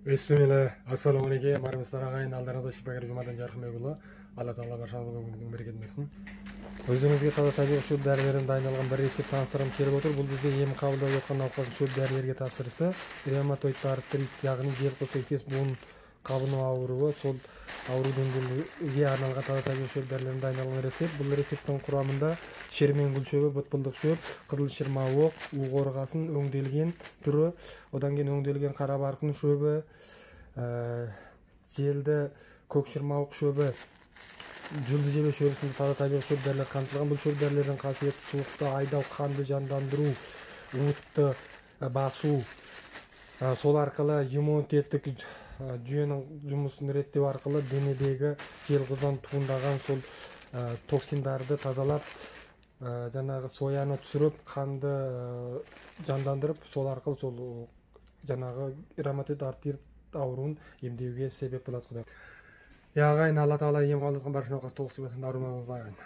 Bismillah, assalamu alaikum, армысыздар ағайын, алдарыңызда шипагер жұмадан жарқынбек ұлы. Алла тағала баршаңызға бүгінгі берекетін берсін. Өздеріңізге таза табиғи шөп дәрілерден дайындалған бір рецепт таныстырғым келіп отыр. Бұл бізде ем қабылдап жатқан науқастың шөп дәрілерге тапсырысы ревматоидты артрит, яғни жел көксес буын қабыну ауруы, сол ауру деңгейге арналған таза табиғи шөп дәрілерден дайындалған рецепт. Бұл рецепттің құрамында шермен гүл шөбі, бұтпылдық шөп, қызыл шырма оқ, у қорғасын өңделген түрі, одан кейін өңделген қарабарқын шөбі, желді көк шырмауық шөбі, жұлдыз жебе шөбі сынды таза табиғи шөп дәрілер қамтылған. Бұл шөп дәрілердің қасиеті суықты айдау, қанды жандандыру, уытты басу, сол арқылы иммунитеттік жүйенің жұмысын реттеу арқылы денедегі желқұздан туындаған сол токсиндарды тазалап, жаңағы сояны түсіріп, қанды жандандырып, сол арқылы сол жаңағы ревматоид артрит ауруын емдеуге себеп болады. Құдай. Ағайын, Алла тағала ем қабылдап жатқан барша науқас толық сипатында ауырмауыңызды ағайын.